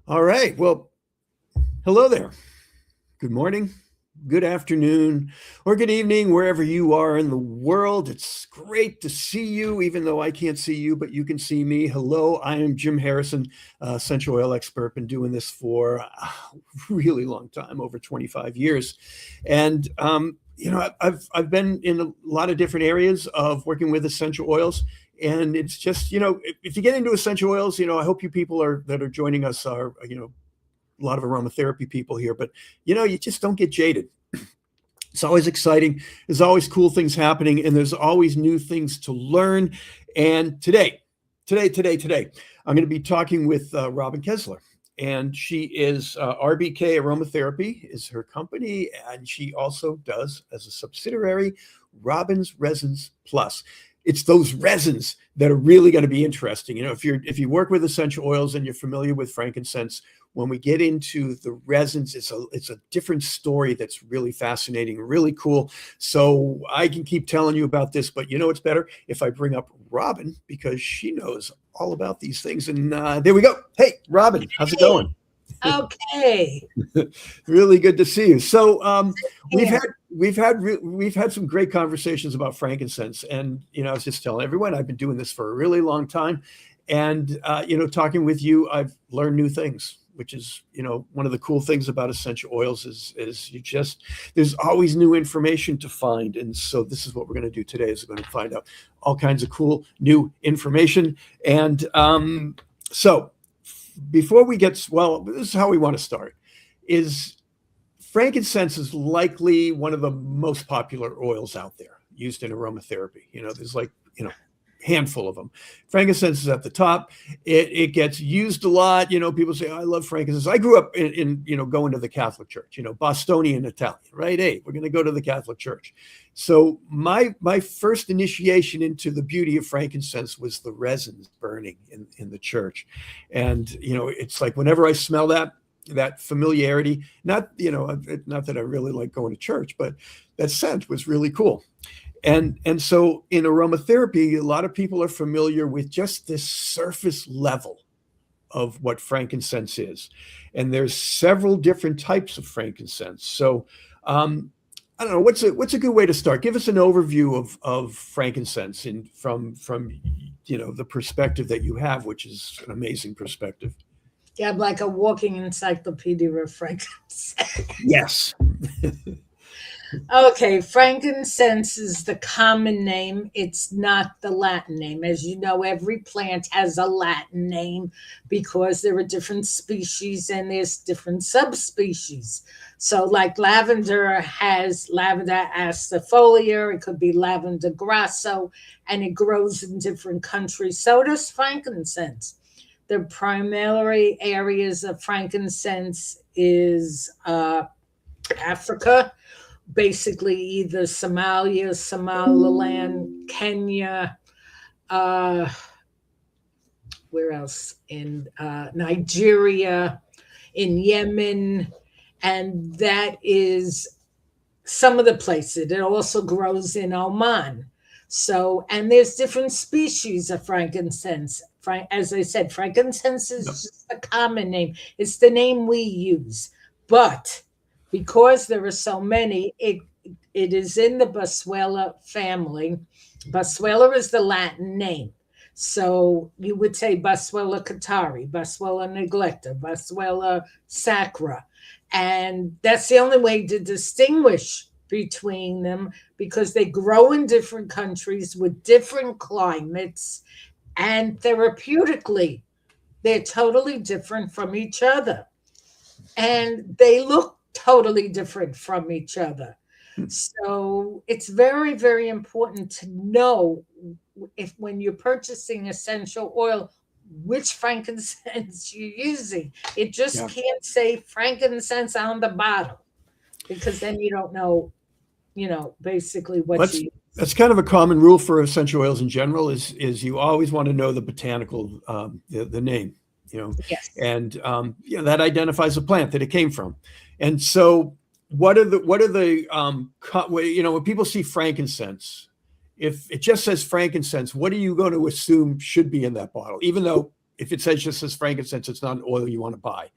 All right. Well, hello there. Good morning, good afternoon, or good evening, wherever you are in the world. It's great to see you, even though I can't see you, but you can see me. Hello, I am Jim Harrison, essential oil expert. Been doing this for a really long time, over 25 years. And, I've been in a lot of different areas of working with essential oils. And it's just, if you get into essential oils, I hope you people that are joining us are, a lot of aromatherapy people here, but you just don't get jaded. It's always exciting. There's always cool things happening, and there's always new things to learn. And today, I'm going to be talking with Robin Kessler, and she is RBK Aromatherapy is her company, and she also does as a subsidiary Robin's Resins Plus. It's those resins that are really going to be interesting. If you work with essential oils and you're familiar with frankincense, when we get into the resins, it's a different story that's really fascinating, really cool. So I can keep telling you about this, but it's better if I bring up Robin because she knows all about these things. And there we go. Hey, Robin, how's it going? Okay. Really good to see you. So we've had some great conversations about frankincense, and I was just telling everyone I've been doing this for a really long time, and talking with you, I've learned new things, which is one of the cool things about essential oils is there's always new information to find, and so this is what we're going to do today is we're going to find out all kinds of cool new information. And so before we get, well, this is how we want to start, is frankincense is likely one of the most popular oils out there used in aromatherapy. There's handful of them. Frankincense is at the top. It gets used a lot. People say, oh, I love frankincense. I grew up in going to the Catholic Church, Bostonian Italian, right? Hey, we're going to go to the Catholic Church. So my first initiation into the beauty of frankincense was the resins burning in the church. And, it's like whenever I smell that familiarity, not that I really like going to church, but that scent was really cool. And so in aromatherapy, a lot of people are familiar with just this surface level of what frankincense is. And there's several different types of frankincense. So I don't know, what's a good way to start? Give us an overview of frankincense from the perspective that you have, which is an amazing perspective. Yeah, I'm like a walking encyclopedia of frankincense. Yes. Okay, frankincense is the common name. It's not the Latin name. As you know, every plant has a Latin name because there are different species and there's different subspecies. So, like lavender has lavender astifolia, it could be lavender grasso, and it grows in different countries. So does frankincense. The primary areas of frankincense is Africa, basically either Somalia, Somaliland, Kenya, where else? In Nigeria, in Yemen, and that is some of the places. It also grows in Oman. So, and there's different species of frankincense. As I said, frankincense is just a common name. It's the name we use. But because there are so many, it is in the Boswellia family. Boswellia is the Latin name. So you would say Boswellia carteri, Boswellia neglecta, Boswellia sacra. And that's the only way to distinguish between them because they grow in different countries with different climates, and therapeutically, they're totally different from each other. And they look totally different from each other. So it's very, very important to know if when you're purchasing essential oil, which frankincense you're using. It just can't say frankincense on the bottle because then you don't know, basically what that's kind of a common rule for essential oils in general is you always want to know the botanical, the name, Yes. and that identifies the plant that it came from. And so what are the when people see frankincense, if it just says frankincense, what are you going to assume should be in that bottle? Even though if it says just as frankincense, it's not an oil you want to buy.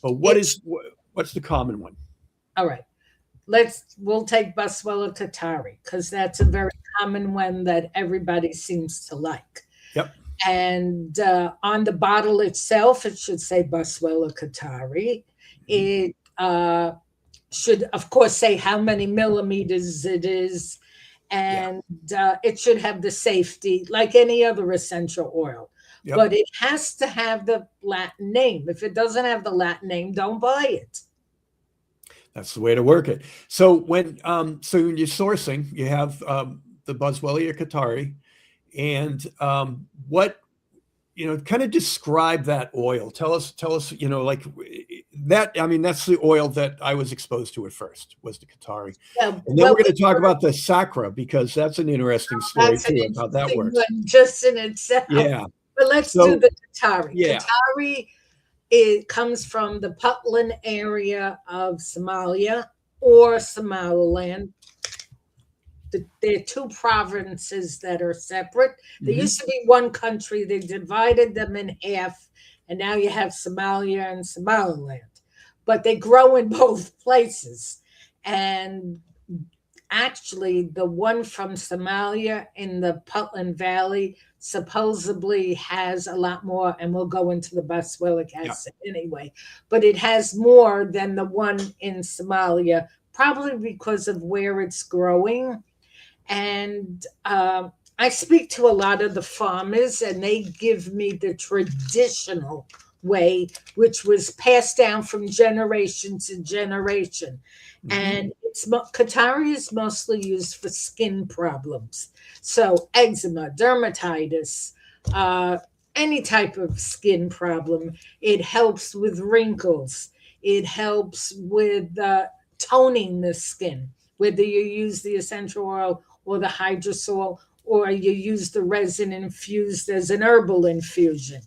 But what's the common one? All right. We'll take Boswellia carteri, because that's a very common one that everybody seems to like. Yep. And on the bottle itself, it should say Boswellia carteri. It should, of course, say how many millimeters it is, and it should have the safety like any other essential oil. Yep. But it has to have the Latin name. If it doesn't have the Latin name, don't buy it. That's the way to work it. So when you're sourcing, you have the Boswellia carteri, and what, kind of describe that oil. Tell us, like that. I mean, that's the oil that I was exposed to at first, was the carteri. Yeah, and then we're going to talk about the sacra, because that's an interesting story too, how that works. Just in itself. Yeah. But let's do the carteri. Yeah. Carteri, it comes from the Puntland area of Somalia or Somaliland. There are two provinces that are separate. There used to be one country. They divided them in half, and now you have Somalia and Somaliland. But they grow in both places. And actually, the one from Somalia in the Puntland Valley supposedly has a lot more, and we'll go into the Boswellic acid anyway, but it has more than the one in Somalia, probably because of where it's growing. And I speak to a lot of the farmers, and they give me the traditional way, which was passed down from generation to generation. And carteri is mostly used for skin problems. So eczema, dermatitis, any type of skin problem. It helps with wrinkles. It helps with toning the skin, whether you use the essential oil or the hydrosol, or you use the resin infused as an herbal infusion.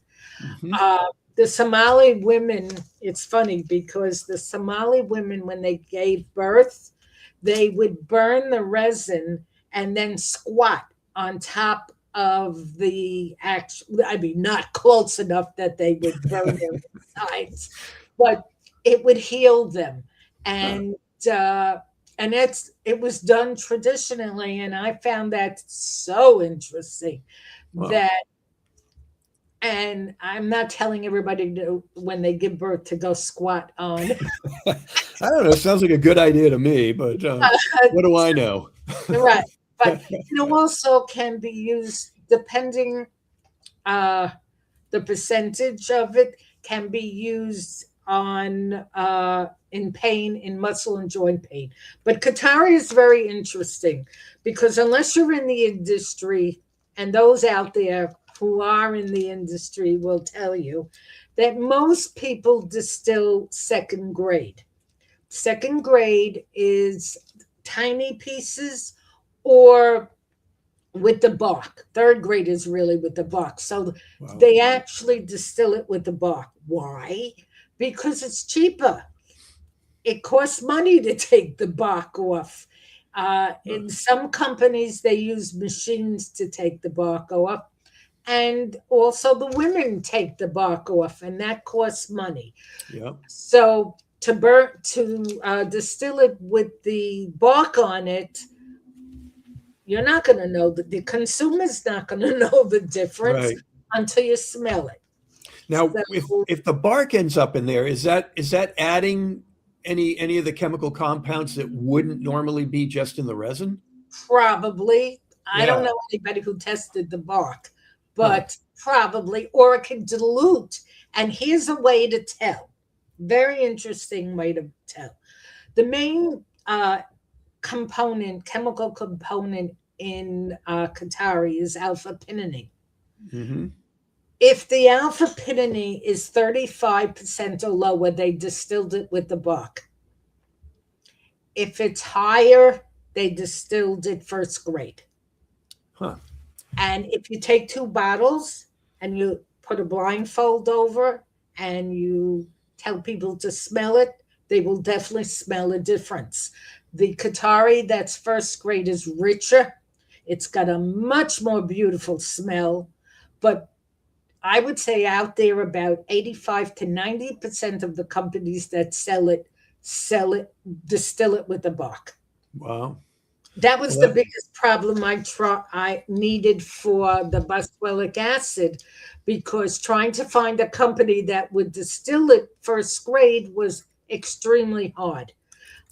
The Somali women, it's funny because the Somali women, when they gave birth, they would burn the resin and then squat on top of the actual, I mean, not close enough that they would burn their sides, but it would heal them. And it was done traditionally, and I found that so interesting. Wow. And I'm not telling everybody to, when they give birth, to go squat on. I don't know. It sounds like a good idea to me, but what do I know? Right. But also can be used, depending the percentage of it, can be used on in pain, in muscle and joint pain. But carteri is very interesting, because unless you're in the industry, and those out there who are in the industry will tell you that most people distill second grade. Second grade is tiny pieces or with the bark. Third grade is really with the bark. So they actually distill it with the bark. Why? Because it's cheaper. It costs money to take the bark off. In some companies, they use machines to take the bark off. And also the women take the bark off, and that costs money. Yep. So to distill it with the bark on it, you're not going to know the consumer's not going to know the difference until you smell it. Now, so, if the bark ends up in there, is that adding any of the chemical compounds that wouldn't normally be just in the resin? Probably. I don't know anybody who tested the bark, but probably, or it can dilute. And here's a way to tell. Very interesting way to tell. The main chemical component in carteri is alpha-pinene. If the alpha-pinene is 35% or lower, they distilled it with the bark. If it's higher, they distilled it first grade. And if you take 2 bottles and you put a blindfold over and you tell people to smell it, they will definitely smell a difference. The carteri that's first grade is richer. It's got a much more beautiful smell, but I would say out there about 85 to 90% of the companies that sell it, distill it with the bark. Wow. That was Well, the biggest problem I needed for the Boswellic acid, because trying to find a company that would distill it first grade was extremely hard.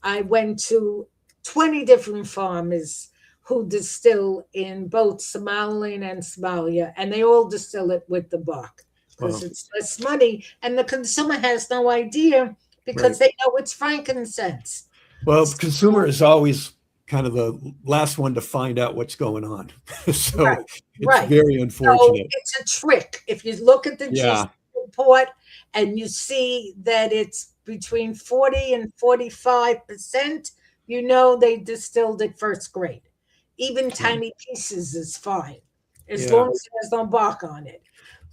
I went to 20 different farmers who distill in both Somaliland and Somalia, and they all distill it with the bark because wow. it's less money, and the consumer has no idea Right. because they know it's frankincense. Well, consumer is always kind of the last one to find out what's going on. So Right, it's right. very So unfortunate. it's a trick. If you look at the GC Yeah. report and you see that it's between 40 and 45%, you know they distilled it first grade. Even Yeah. tiny pieces is fine, as Yeah. long as there's no bark on it.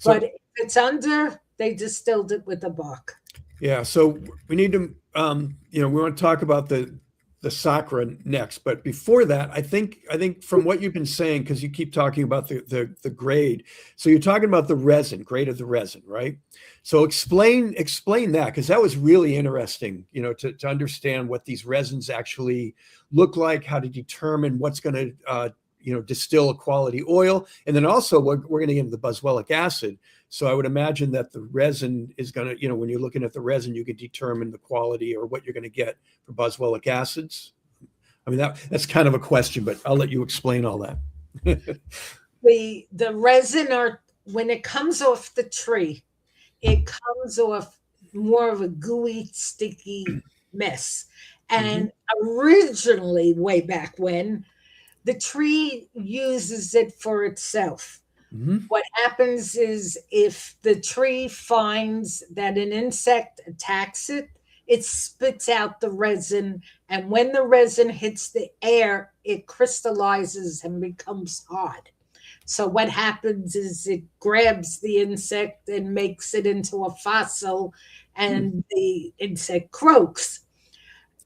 But So if it's under, they distilled it with the bark. yeah, so we need to we want to talk about the sacra next, but before that, I think from what you've been saying, because you keep talking about the grade, so you're talking about the resin, grade of the resin, right? So explain that, because that was really interesting, to understand what these resins actually look like, how to determine what's going to distill a quality oil, and then also we're going to get into the boswellic acid. So I would imagine that the resin is going to, when you're looking at the resin, you can determine the quality or what you're going to get for boswellic acids. I mean, that's kind of a question, but I'll let you explain all that. The resin, are when it comes off the tree, it comes off more of a gooey, sticky mess. Mhm. And originally, way back when, the tree uses it for itself. Mhm. What happens is if the tree finds that an insect attacks it, it spits out the resin. And when the resin hits the air, it crystallizes and becomes hard. So what happens is it grabs the insect and makes it into a fossil, Hmm. and the insect croaks.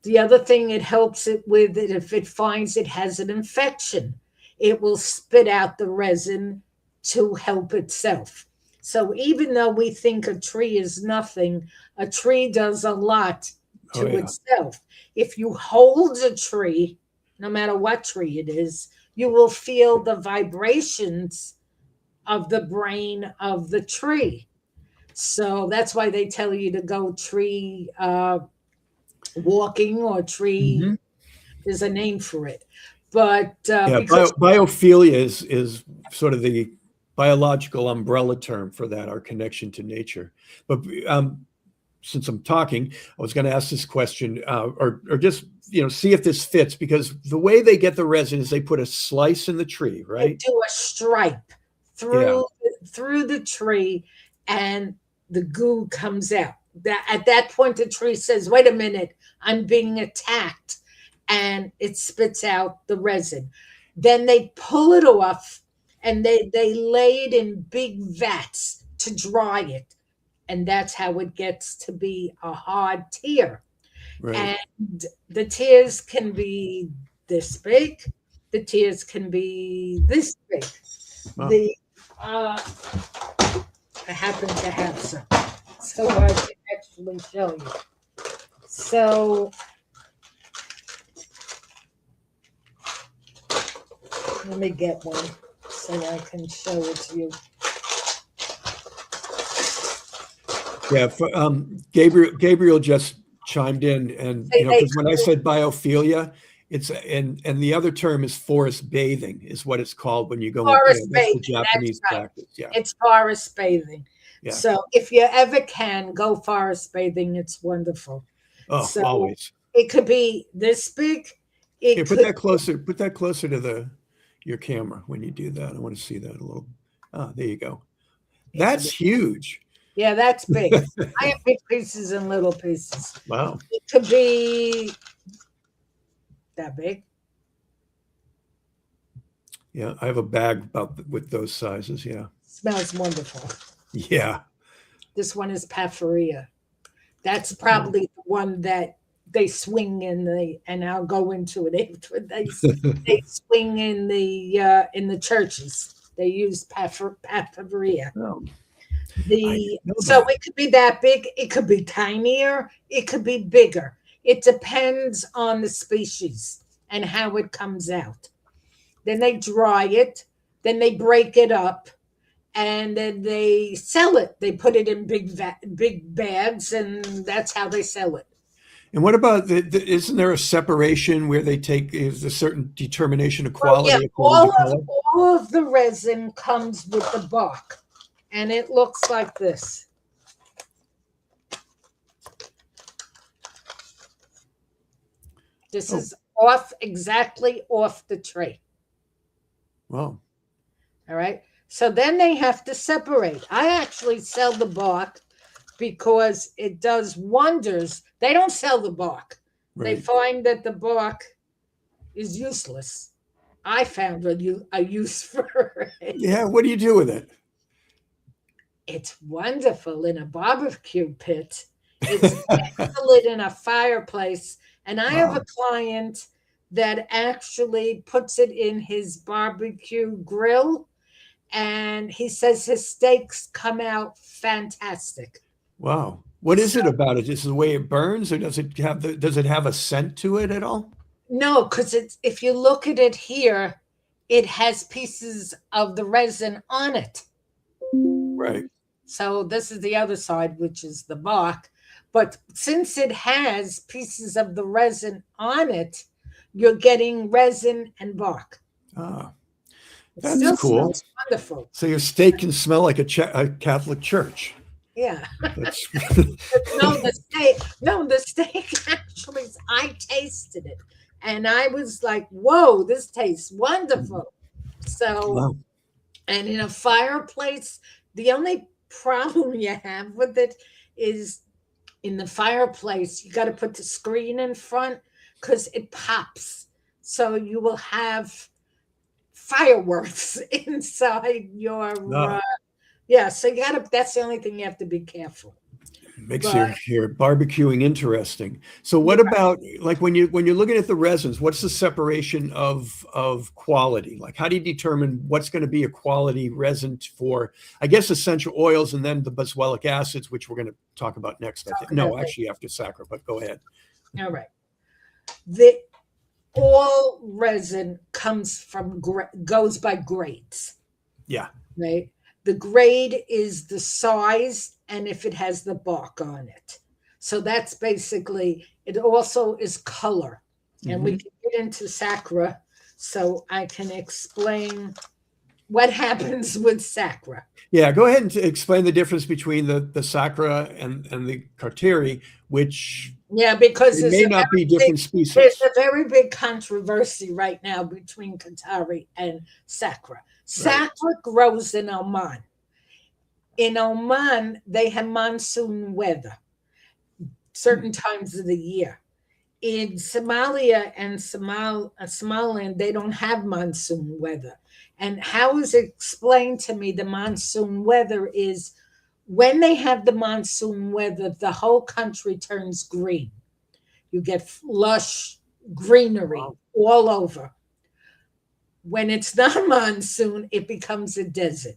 The other thing it helps it with, it if it finds it has an infection, it will spit out the resin to help itself. So even though we think a tree is nothing, a tree does a lot Oh to yeah. itself. If you hold a tree, no matter what tree it is, you will feel the vibrations of the brain of the tree. So that's why they tell you to go tree walking or tree. Mhm. There's a name for it, but Yeah, because biophilia is sort of the biological umbrella term for that, our connection to nature. But since I'm talking, I was going to ask this question, or just see if this fits, because the way they get the resin is they put a slice in the tree, they right? do a stripe Yeah. through the tree, and the goo comes out. That at that point, the tree says, "Wait a minute, I'm being attacked," and it spits out the resin. Then they pull it off, and they lay it in big vats to dry it, and that's how it gets to be a hard tear. Right. And the tears can be this big, the tears can be this big. Wow. The I happen to have some, so I can actually show you. So let me get one so I can show it to you. Yeah. Gabriel just chimed in, and They because when I said biophilia, it's and the other term is forest bathing, is what it's called when you go in. forest That's the bathing. That's Japanese right. practice. Yeah. It's forest bathing. Yeah. So if you ever can go forest bathing, it's wonderful. Oh, So always. it could be this big. Here, It put could that closer. Put that closer to your camera when you do that. I want to see that a little. Ah, there you go. That's huge. yeah, that's big. I have big pieces and little pieces. Wow. It could be that big. Yeah, I have a bag about with those sizes. Yeah. Smells wonderful. Yeah. This one is Paparia. That's probably the one that they swing in and I'll go into it after they swing in the churches. They use Paparia. Oh. I didn't know So that. it could be that big, it could be tinier, it could be bigger. It depends on the species and how it comes out. Then they dry it, then they break it up, and then they sell it. They put it in big bags, and that's how they sell it. And what about isn't there a separation where they take is a certain determination of Well, yeah, quality according to color? all of the resin comes with the bark, and it looks like this. This is exactly off the tree. Wow. All right. So then they have to separate. I actually sell the bark because it does wonders. They don't sell the bark. They Right. find that the bark is useless. I found a use for it. Yeah. What do you do with it? It's wonderful in a barbecue pit. It's excellent in a fireplace. And I have Wow. a client that actually puts it in his barbecue grill, and he says his steaks come out fantastic. Wow. What is So, it about it? Just the way it burns, or does it have a scent to it at all? no, because it's if you look at it here, it has pieces of the resin on it. Right. So this is the other side, which is the bark. But since it has pieces of the resin on it, you're getting resin and bark. Ah, It that's still cool. smells wonderful. So your steak can smell like a Catholic church. Yeah. That's The steak actually, I tasted it and I was like, whoa, this tastes wonderful. So, wow. and in a fireplace, the only problem you have with it is in the fireplace, you got to put the screen in front because it pops. So you will have fireworks inside your, Ah, yeah. So you got to, that's the only thing you have to be careful. makes But your barbecuing interesting. So what you're about like when you're looking at the resins, what's the separation of quality? Like how do you determine what's going to be a quality resin for, I guess, essential oils and then the Boswellic acids, which we're going to talk about next, I think. No, actually after sacra, but go ahead. all right. The all resin comes from goes by grades. Yeah. Right. The grade is the size and if it has the bark on it. So that's basically it. Also is color, and we can get into sacra, so I can explain what happens with sacra. Yeah, go ahead and explain the difference between the sacra and the carteri, which Yeah, because may not be different species. there's a very big controversy right now between carteri and sacra. Sacra grows in Oman. In Oman, they have monsoon weather certain times of the year. In Somalia and Somaliland, they don't have monsoon weather. And how is it explained to me the monsoon weather is when they have the monsoon weather, the whole country turns green. You get lush greenery all over. When it's not monsoon, it becomes a desert.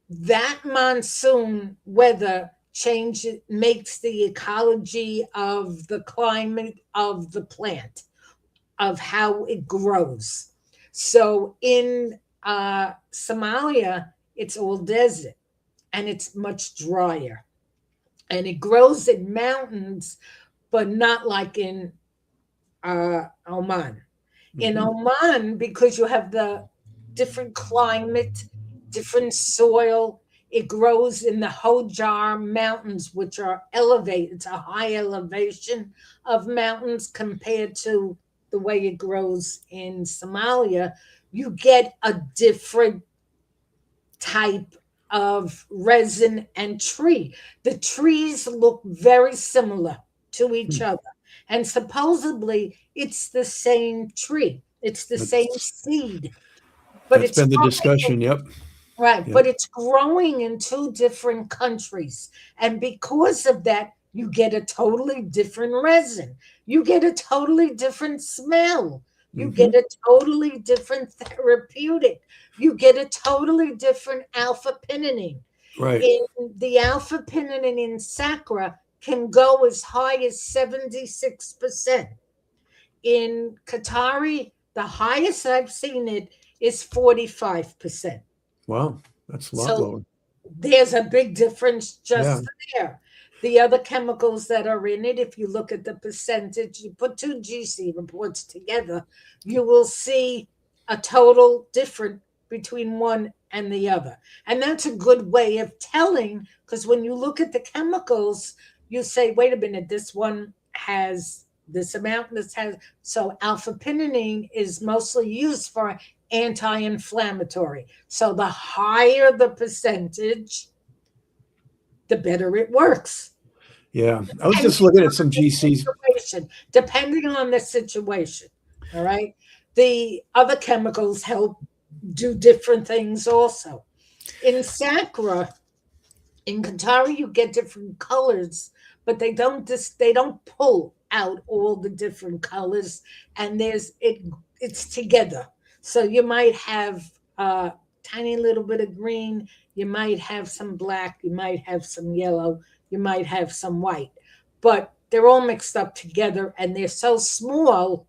That monsoon weather changes, makes the ecology of the climate of the plant, of how it grows. So in Somalia, it's all desert and it's much drier. And it grows in mountains, but not like in Oman. In Oman, because you have the different climate, different soil, it grows in the Hojar Mountains, which are elevated. It's a high elevation of mountains compared to the way it grows in Somalia. You get a different type of resin and tree. The trees look very similar to each other. And supposedly it's the same tree. It's the same seed. But That's it's been the discussion. Yep. right. Yep. But it's growing in two different countries. And because of that, you get a totally different resin. You get a totally different smell. You get a totally different therapeutic. You get a totally different alpha pinene. Right. In the alpha pinene in sacra can go as high as 76%. In carteri, the highest I've seen it is 45%. Wow. That's a lot So lower. there's a big difference Yeah. just there. The other chemicals that are in it, if you look at the percentage, you put two GC reports together, you will see a total difference between one and the other. And that's a good way of telling, because when you look at the chemicals, you say, wait a minute, this one has this amount, this has. So alpha pinene is mostly used for anti-inflammatory. So the higher the percentage, the better it works. Yeah. I was just looking at some GCs. Depending on the situation. All right. The other chemicals help do different things also. In sacra, in carteri, you get different colors, but they don't pull out all the different colors, and it's together. So you might have a tiny little bit of green, you might have some black, you might have some yellow, you might have some white, but they're all mixed up together, and they're so small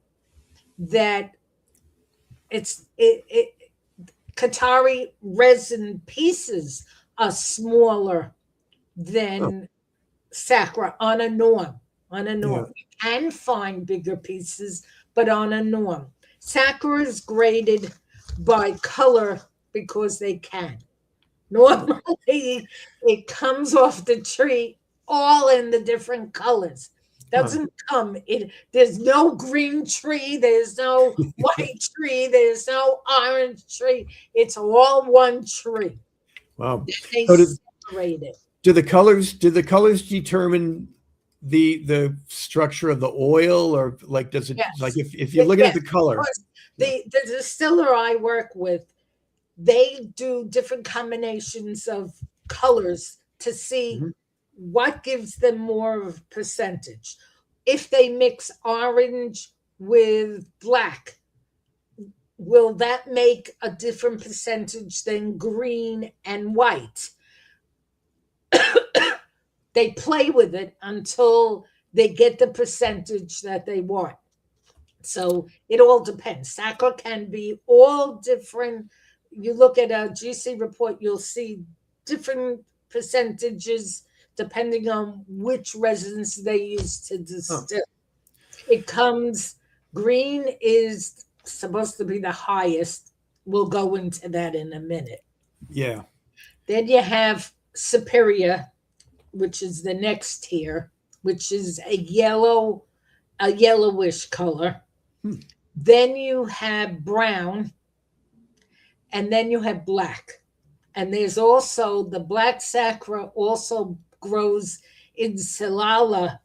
that it carteri resin pieces are smaller Oh, than sacra on a norm. On a yeah. norm. You can find bigger pieces, but on a norm. Sacra is graded by color because they can. Normally, it comes off the tree all in the different colors. Huh. Doesn't come in. There's no green tree. There's no white tree. There's no orange tree. It's all one tree. Wow. They So separate it. do the colors determine the structure of the oil, or like does it, like Yes. if you're looking at Yes. the color? The distiller I work with, they do different combinations of colors to see Mhm. what gives them more of percentage. If they mix orange with black, will that make a different percentage than green and white? They play with it until they get the percentage that they want. So it all depends. Sacra can be all different. You look at a GC report, you'll see different percentages depending on which resins they use to Oh, distill. It comes, green is supposed to be the highest. We'll go into that in a minute. yeah. Then you have superior, which is the next tier, which is a yellowish color. Hmm. Then you have brown, and then you have black. And there's also the black sacra also grows in Silala,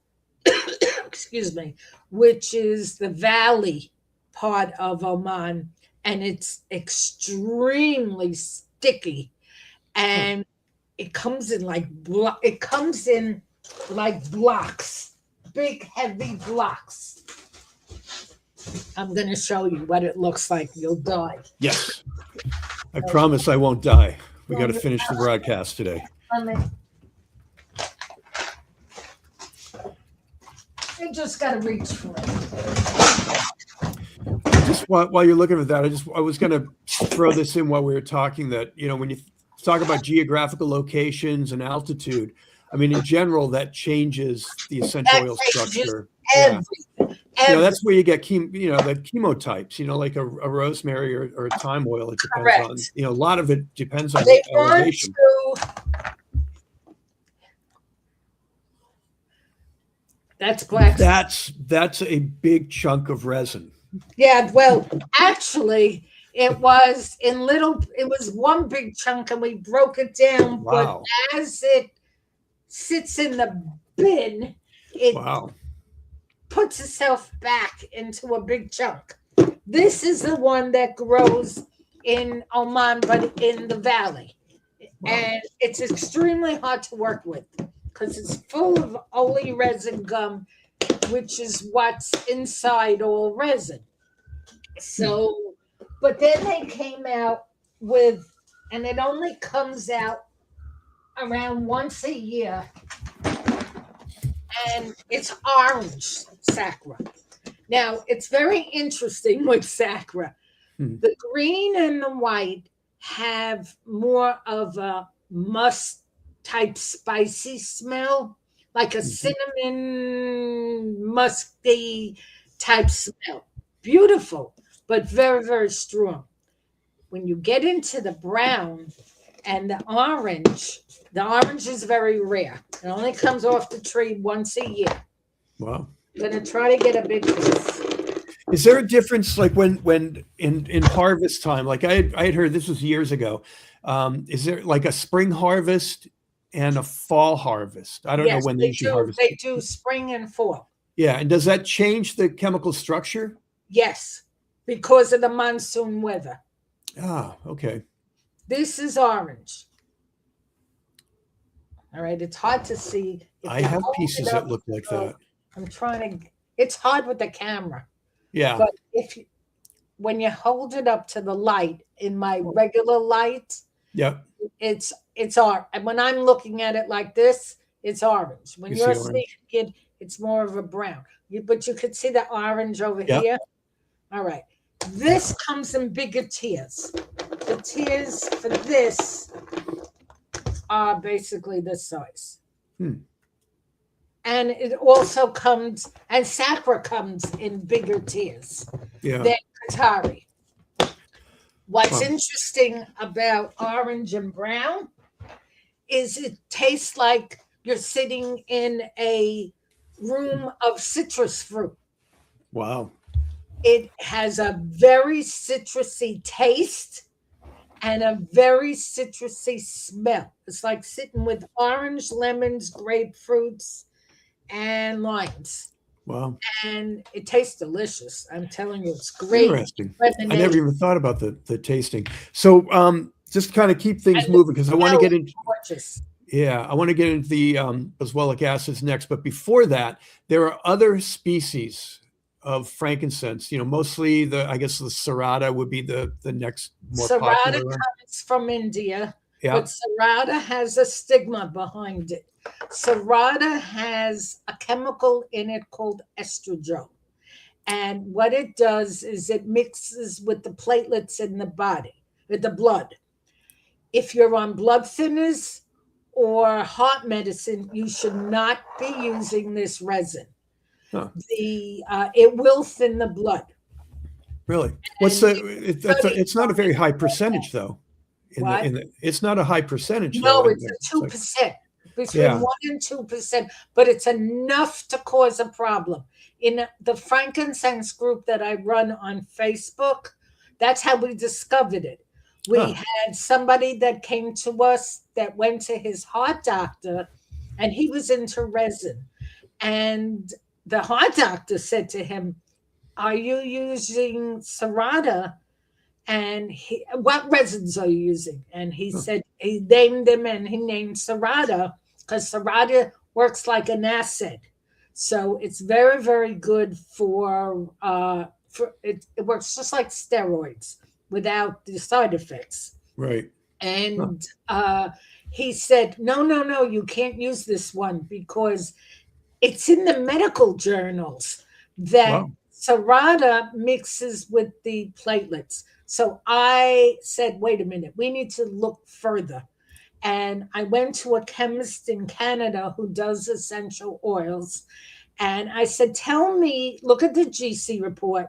excuse me, which is the valley part of Oman, and it's extremely sticky, Huh. and it comes in like blocks, big heavy blocks. I'm going to show you what it looks like. You'll die. Yes. I promise I won't die. We got to finish the broadcast today. I just got to reach for it. Just while you're looking at that, I was going to throw this in while we were talking that, when you talk about geographical locations and altitude, I mean, in general, that changes the essential oil structure. Yeah. That's where you get the chemotypes, like a rosemary or a thyme oil. It depends on, a lot of it depends on the elevation. That's black. That's a big chunk of resin. Yeah, well, actually, it was one big chunk, and we broke it down. Wow. But as it sits in the bin, it puts itself back into a big chunk. This is the one that grows in Oman, but in the valley. Wow. And it's extremely hard to work with because it's full of oily resin gum, which is what's inside all resin. So, but then they came out with, and it only comes out around once a year, and it's orange sacra. Now, it's very interesting with sacra. The green and the white have more of a musk type spicy smell, like a cinnamon musky type smell. Beautiful, but very, very strong. When you get into the brown and the orange is very rare. It only comes off the tree once a year. Wow. I'm going to try to get a big piece. Is there a difference, like when in harvest time? Like I had heard, this was years ago. Is there like a spring harvest and a fall harvest? I don't know when they usually harvest. They do spring and fall. Yeah, and does that change the chemical structure? Yes, because of the monsoon weather. Ah, okay. This is orange. All right, it's hard to see. I have pieces that look like that. I'm trying to. It's hard with the camera. Yeah. But when you hold it up to the light in my regular light, yep, it's orange. And when I'm looking at it like this, it's orange. When you're seeing it, it's more of a brown. But you could see the orange over here. All right. This comes in bigger tiers. The tiers for this are basically this size. And it also comes, and sacra comes in bigger tiers than carteri. What's interesting about orange and brown is it tastes like you're sitting in a room of citrus fruit. Wow. It has a very citrusy taste and a very citrusy smell. It's like sitting with orange, lemons, grapefruits, and limes. Wow. And it tastes delicious. I'm telling you, it's great. Interesting. I never even thought about the tasting. So just kind of keep things moving, because I want to get into I want to get into the Boswellic acids next. But before that, there are other species of frankincense. Mostly I guess the serrata would be the next more popular. Serrata comes from India, but serrata has a stigma behind it. Serrata has a chemical in it called estradiol. And what it does is it mixes with the platelets in the body, with the blood. If you're on blood thinners or heart medicine, you should not be using this resin. It will thin the blood. Really? It's not a very high percentage, though. It's not a high percentage. No, it's a 2%. Between 1% and 2%, but it's enough to cause a problem. In the frankincense group that I run on Facebook, that's how we discovered it. We had somebody that came to us that went to his heart doctor, and he was into resin. And the heart doctor said to him, "Are you using serrata?" And what resins are you using? And he said, he named them, and he named serrata because serrata works like an acid. So it's very, very good for it works just like steroids without the side effects. Right. And he said, no, you can't use this one because it's in the medical journals that serrata mixes with the platelets. So I said, wait a minute, we need to look further. And I went to a chemist in Canada who does essential oils. And I said, look at the GC report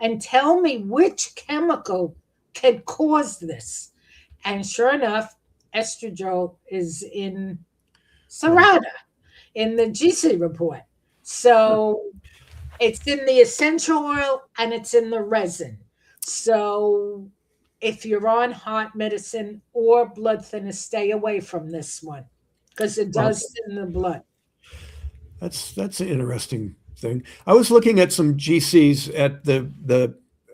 and tell me which chemical can cause this. And sure enough, estradiol is in serrata in the GC report. So it's in the essential oil and it's in the resin. So if you're on heart medicine or blood thinner, stay away from this one because it does thin the blood. That's an interesting thing. I was looking at some GCs at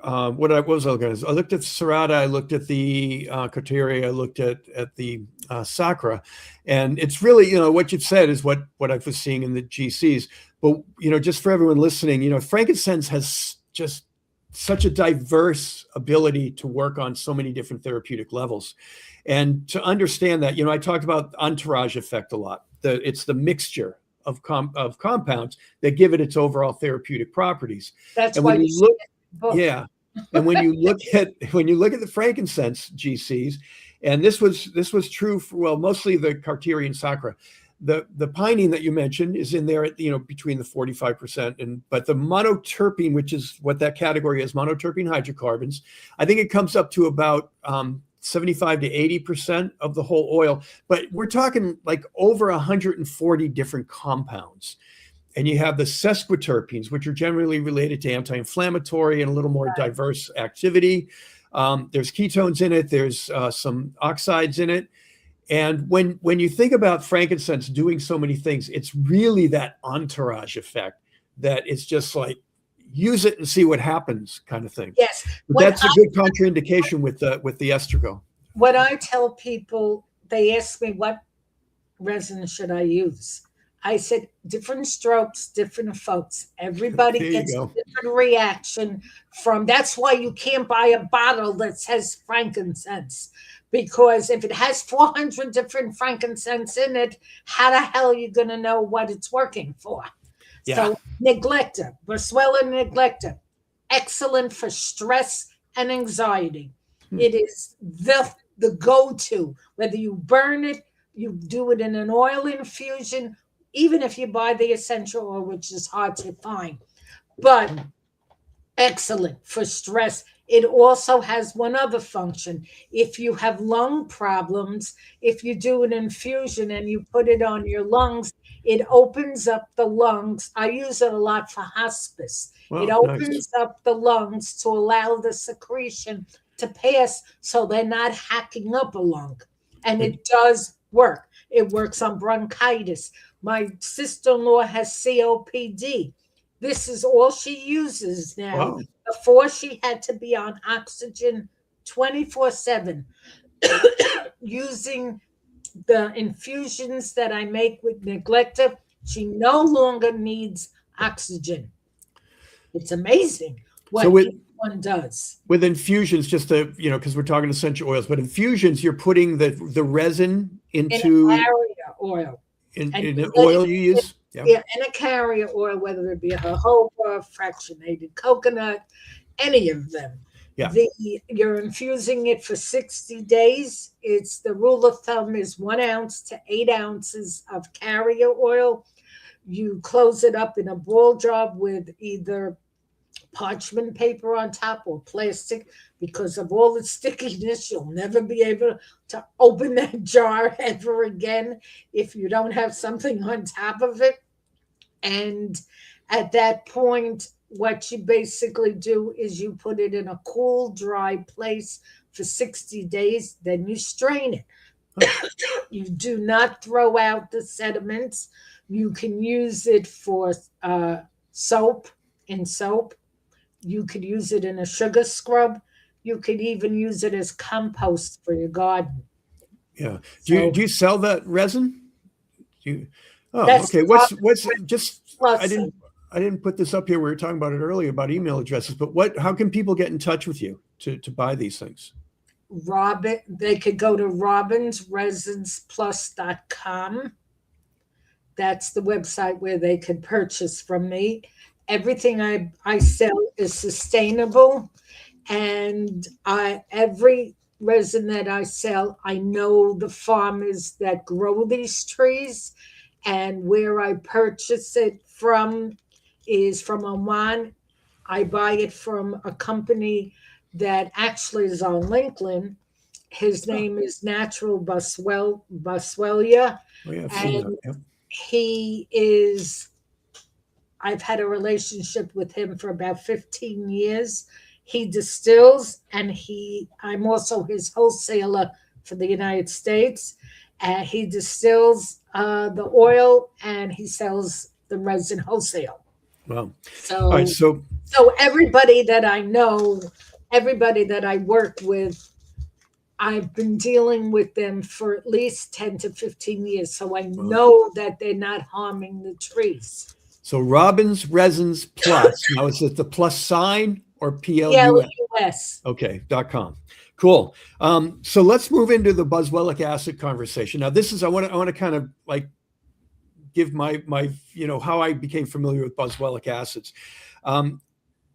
what was I looking at? I looked at serrata, I looked at the carteri, I looked at the sacra, and it's really, what you've said is what I was seeing in the GCs. But just for everyone listening, frankincense has just such a diverse ability to work on so many different therapeutic levels. And to understand that, I talked about entourage effect a lot. It's the mixture of compounds that give it its overall therapeutic properties. That's and why when you you look, book. yeah, and when you look at the frankincense GCs, and this was true for mostly the carteri and sacra. The pinene that you mentioned is in there at between the 45% but the monoterpene, which is what that category is, monoterpene hydrocarbons, I think it comes up to about 75 to 80% of the whole oil. But we're talking like over 140 different compounds. And you have the sesquiterpenes, which are generally related to anti-inflammatory and a little more diverse activity. There's ketones in it. There's some oxides in it. And when you think about frankincense doing so many things, it's really that entourage effect that it's just like, use it and see what happens kind of thing. Yes. But that's a good contraindication with the estrigo. What I tell people, they ask me, what resin should I use? I said, different strokes, different folks. Everybody gets a different reaction from. That's why you can't buy a bottle that says frankincense, because if it has 400 different frankincense in it, how the hell are you going to know what it's working for? Yeah. So neglecta, Boswellia neglecta, excellent for stress and anxiety. It is the go-to. Whether you burn it, you do it in an oil infusion, even if you buy the essential oil, which is hard to find. But excellent for stress. It also has one other function. If you have lung problems, if you do an infusion and you put it on your lungs, it opens up the lungs. I use it a lot for hospice. Wow, it opens nice. up the lungs to allow the secretion to pass so they're not hacking up a lung. And it does work. It works on bronchitis. My sister-in-law has COPD. This is all she uses now. Wow. Before, she had to be on oxygen 24/7 using the infusions that I make with neglecta. She no longer needs oxygen. It's amazing what one does. With infusions, just to, because we're talking essential oils, but infusions, you're putting the resin into in a carrier oil. In the oil you use? Yeah, in a carrier oil, whether it be a jojoba, fractionated coconut, any of them. Yeah. You're infusing it for 60 days. It's the rule of thumb is 1 ounce to 8 ounces of carrier oil. You close it up in a ball jar with either parchment paper on top or plastic. Because of all the stickiness, you'll never be able to open that jar ever again if you don't have something on top of it. And at that point, what you basically do is you put it in a cool, dry place for 60 days, then you strain it. You do not throw out the sediments. You can use it for soap. You could use it in a sugar scrub. You could even use it as compost for your garden. Yeah. Do you sell that resin? Okay. I didn't put this up here. We were talking about it earlier about email addresses, but how can people get in touch with you to buy these things? They could go to robinsresinsplus.com. That's the website where they could purchase from me. Everything I sell is sustainable. And every resin that I sell, I know the farmers that grow these trees, and where I purchase it from is from Oman. I buy it from a company that actually is on LinkedIn. His name is Natural Boswellia. Oh, yeah, I've seen that. Yeah. He is, I've had a relationship with him for about 15 years. He distills, and I'm also his wholesaler for the United States. He distills the oil, and he sells the resin wholesale. Wow. So, right, so everybody that I know, everybody that I work with, I've been dealing with them for at least 10 to 15 years. So I know that they're not harming the trees. So Robbins Resins Plus. Now, is it the plus sign or PLUS? PLUS. Okay, .com. Cool. So let's move into the Boswellic acid conversation. Now, this is I want to kind of like give my how I became familiar with Boswellic acids.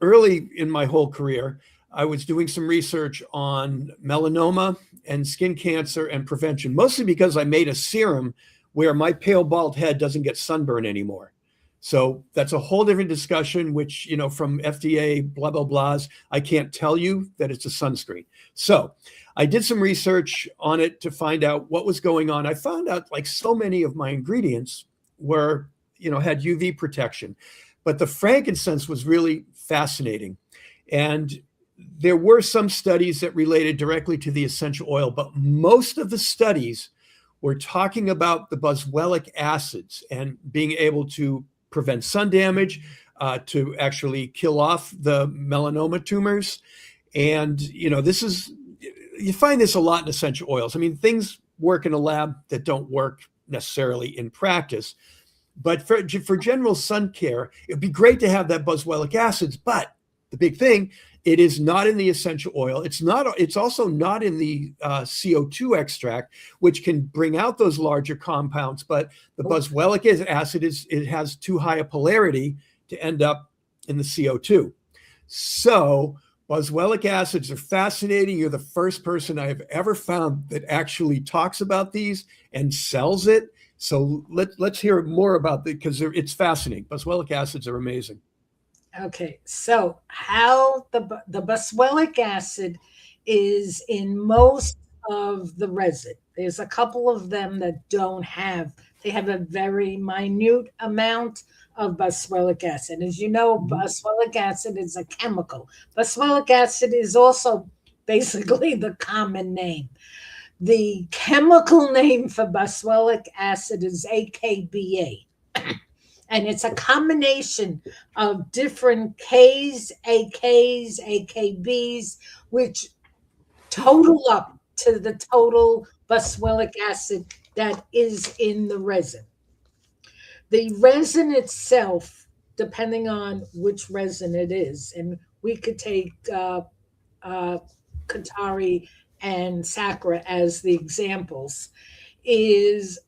Early in my whole career, I was doing some research on melanoma and skin cancer and prevention, mostly because I made a serum where my pale bald head doesn't get sunburn anymore. So that's a whole different discussion, which, from FDA, blah, blah, blahs, I can't tell you that it's a sunscreen. So I did some research on it to find out what was going on. I found out like so many of my ingredients were, had UV protection, but the frankincense was really fascinating. And there were some studies that related directly to the essential oil, but most of the studies were talking about the Boswellic acids and being able to prevent sun damage, to actually kill off the melanoma tumors. And, you find this a lot in essential oils. I mean, things work in a lab that don't work necessarily in practice. But for general sun care, it'd be great to have that Boswellic acids. But the big thing, it is not in the essential oil. It's also not in the CO2 extract, which can bring out those larger compounds. But the Boswellic acid it has too high a polarity to end up in the CO2. So Boswellic acids are fascinating. You're the first person I have ever found that actually talks about these and sells it. So let's hear more about it because it's fascinating. Boswellic acids are amazing. Okay, so how the Boswellic acid is in most of the resin. There's a couple of them that don't have. They have a very minute amount of Boswellic acid. As you know, Boswellic acid is a chemical. Boswellic acid is also basically the common name. The chemical name for Boswellic acid is AKBA. And it's a combination of different Ks, AKs, AKBs, which total up to the total Boswellic acid that is in the resin. The resin itself, depending on which resin it is, and we could take carteri and sacra as the examples, is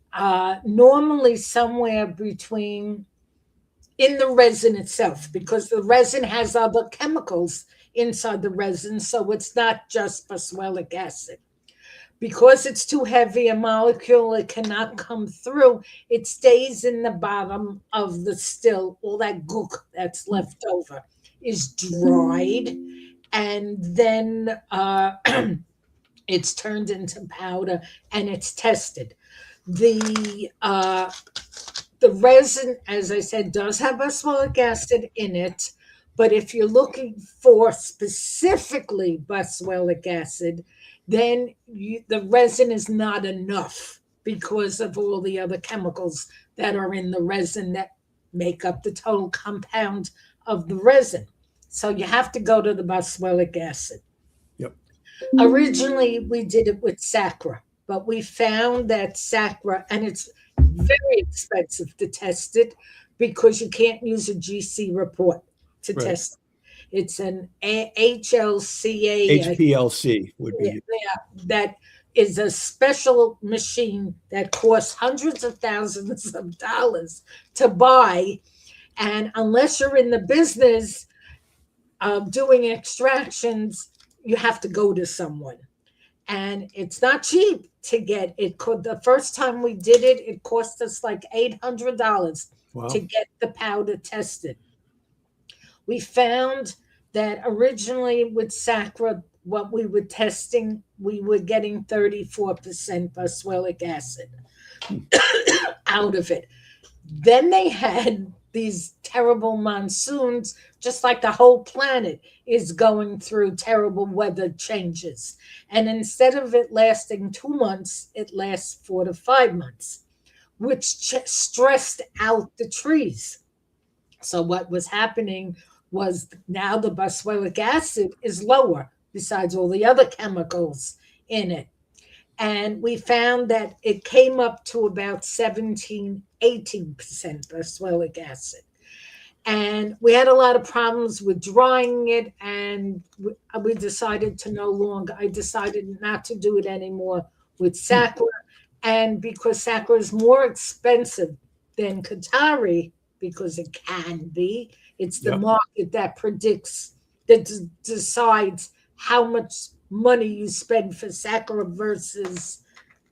normally somewhere between in the resin itself, because the resin has other chemicals inside the resin, so it's not just Boswellic acid. Because it's too heavy a molecule, it cannot come through. It stays in the bottom of the still. All that gook that's left over is dried, and then it's turned into powder and it's tested. The resin, as I said, does have Boswellic acid in it, but if you're looking for specifically Boswellic acid, then the resin is not enough because of all the other chemicals that are in the resin that make up the total compound of the resin. So you have to go to the Boswellic acid. Yep. Originally, we did it with sacra, but we found that sacra, and it's very expensive to test it because you can't use a GC report to test it. It's an HLCA. HPLC would be. Yeah, that is a special machine that costs hundreds of thousands of dollars to buy. And unless you're in the business of doing extractions, you have to go to someone. And it's not cheap to get it. The first time we did it, it cost us like $800 to get the powder tested. We found that originally with sacra, what we were testing, we were getting 34% Boswellic acid out of it. Then they had these terrible monsoons, just like the whole planet is going through terrible weather changes. And instead of it lasting 2 months, it lasts 4 to 5 months, which stressed out the trees. So what was happening was now the Boswellic acid is lower besides all the other chemicals in it. And we found that it came up to about 17, 18% Boswellic acid. And we had a lot of problems with drying it, and we decided to no longer, I decided not to do it anymore with sacra. And because sacra is more expensive than carteri, because it can be, it's the Yeah. market that predicts, that decides how much money you spend for sacra versus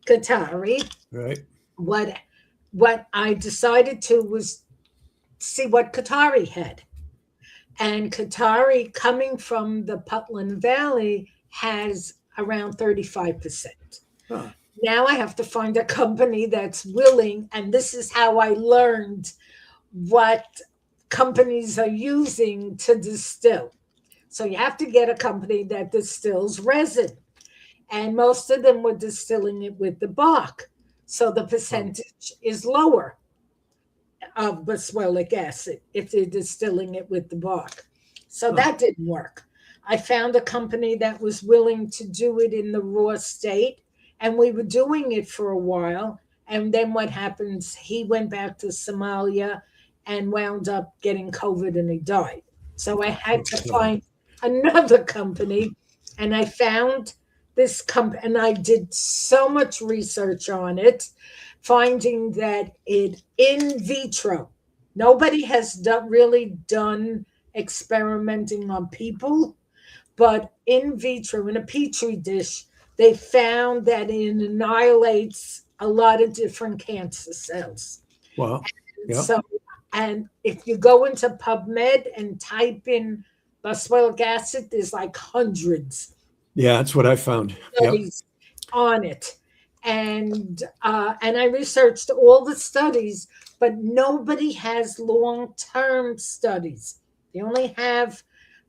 carteri. Right. What I decided to was see what carteri had. And carteri, coming from the Putland Valley, has around 35%. Huh. Now I have to find a company that's willing, and this is how I learned what companies are using to distill. So you have to get a company that distills resin. And most of them were distilling it with the bark. So the percentage is lower of Boswellic acid if they're distilling it with the bark. So that didn't work. I found a company that was willing to do it in the raw state, and we were doing it for a while. And then what happens? He went back to Somalia and wound up getting COVID and he died. So I had to find another company, and I found this company, and I did so much research on it, finding that it in vitro, nobody has really done experimenting on people, but in vitro in a petri dish, they found that it annihilates a lot of different cancer cells. Wow. Yeah. So, and if you go into PubMed and type in Boswellic acid, there's like hundreds Yeah, that's what I found. studies on it. And I researched all the studies, but nobody has long-term studies. They only have,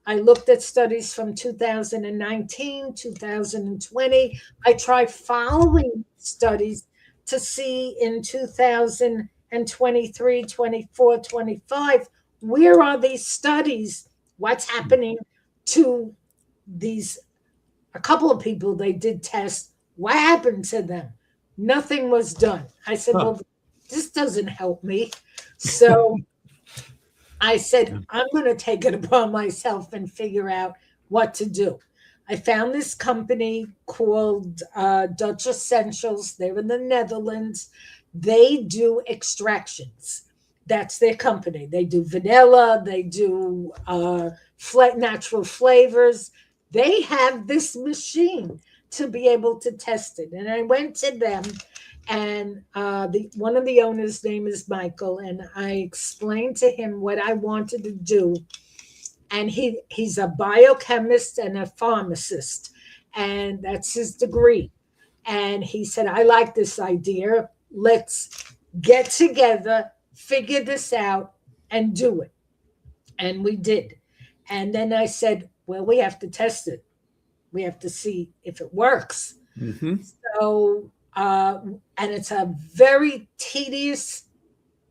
I looked at studies from 2019, 2020. I tried following studies to see in 2023, 24, 25, where are these studies? What's happening to these? A couple of people they did test. What happened to them? Nothing was done. I said, well, this doesn't help me. So I said, I'm going to take it upon myself and figure out what to do. I found this company called Dutch Essentials. They're in the Netherlands. They do extractions. That's their company. They do vanilla. They do natural flavors. They have this machine to be able to test it. And I went to them, and one of the owners' name is Michael, and I explained to him what I wanted to do. And he's a biochemist and a pharmacist, and that's his degree. And he said, I like this idea. Let's get together, figure this out, and do it. And we did. And then I said, well, we have to test it. We have to see if it works. Mm-hmm. So, and it's a very tedious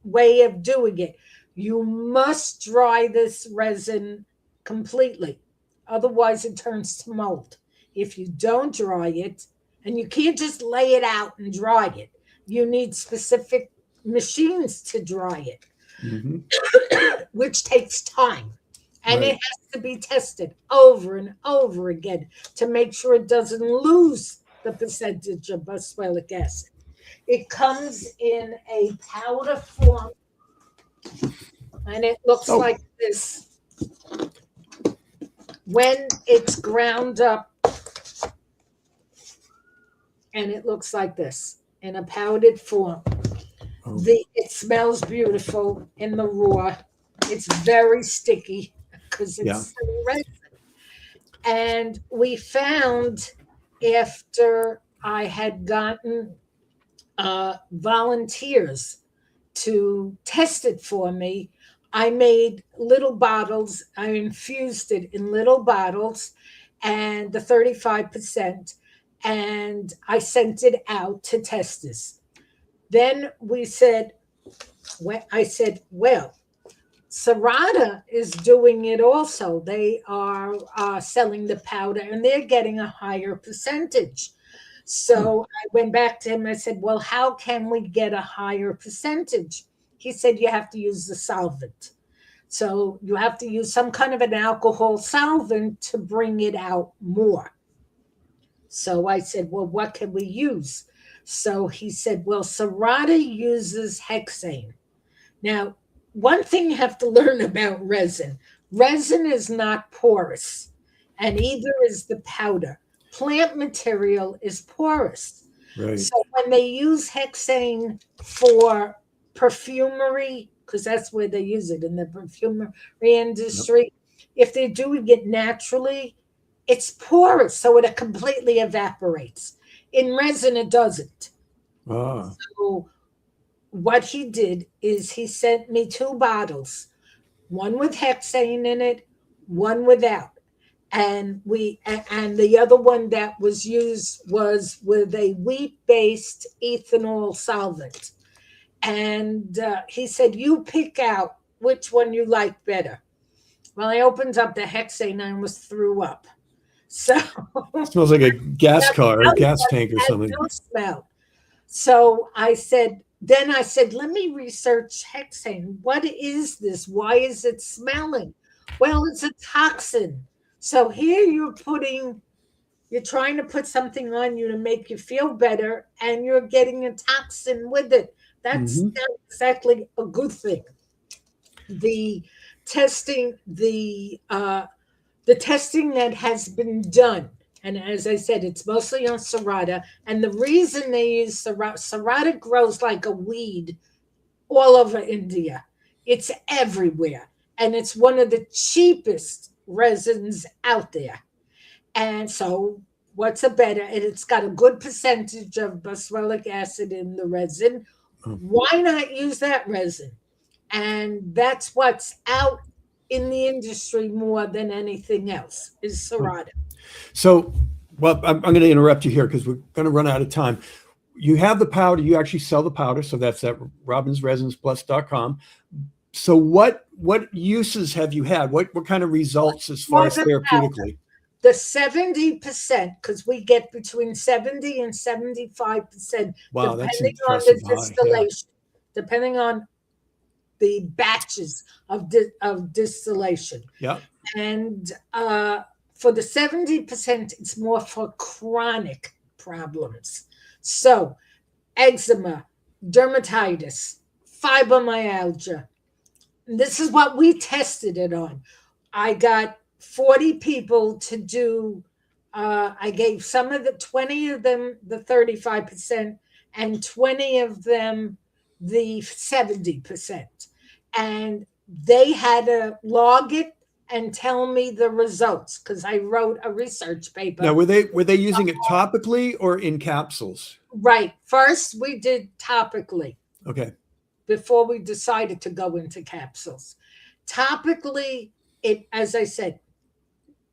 way of doing it. You must dry this resin completely. Otherwise, it turns to mold. If you don't dry it, and you can't just lay it out and dry it, you need specific machines to dry it, which takes time. And it has to be tested over and over again to make sure it doesn't lose the percentage of Boswellic acid. It comes in a powder form, and it looks like this. When it's ground up, and it looks like this in a powdered form. It smells beautiful in the raw. It's very sticky because it's resin. And we found, after I had gotten volunteers to test it for me, I made little bottles. I infused it in little bottles, and the 35%, and I sent it out to testers. Then I said, well, Serrata is doing it also. They are selling the powder, and they're getting a higher percentage. So I went back to him. I said, well, how can we get a higher percentage? He said, you have to use the solvent. So you have to use some kind of an alcohol solvent to bring it out more. So I said, well, what can we use? So he said, well, serrata uses hexane. Now, one thing you have to learn about resin, resin is not porous, and either is the powder. Plant material is porous. Right. So when they use hexane for perfumery, because that's where they use it in the perfumery industry, if they're doing it naturally, it's porous, so it completely evaporates. In resin, it doesn't. Ah. So what he did is he sent me 2 bottles, one with hexane in it, one without. And the other one that was used was with a wheat-based ethanol solvent. And he said, you pick out which one you like better. Well, I opened up the hexane and I almost threw up. So It smells like a gas car or gas tank or something. No smell. So I said, let me research hexane. What is this? Why is it smelling? Well, it's a toxin. So here you're trying to put something on you to make you feel better, and you're getting a toxin with it. That's not exactly a good thing. The testing, the testing that has been done, and as I said, it's mostly on serrata. And the reason they use serrata grows like a weed all over India. It's everywhere. And it's one of the cheapest resins out there. And so what's a better, and it's got a good percentage of Boswellic acid in the resin. Why not use that resin? And that's what's out in the industry more than anything else is serrata. So, well, I'm going to interrupt you here because we're going to run out of time. You have the powder. You actually sell the powder. So that's at robinsresinsplus.com. So what uses have you had? What kind of results as far as therapeutically? The 70%, because we get between 70 and 75%, wow, that's depending on the distillation, depending on the batches of distillation. Yeah. And for the 70%, it's more for chronic problems. So eczema, dermatitis, fibromyalgia. This is what we tested it on. I got 40 people to do, I gave 20 of them the 35% and 20 of them the 70%. And they had to log it and tell me the results because I wrote a research paper. Now, were they using it topically or in capsules? Right. First, we did topically. Okay. Before we decided to go into capsules. Topically, it, as I said,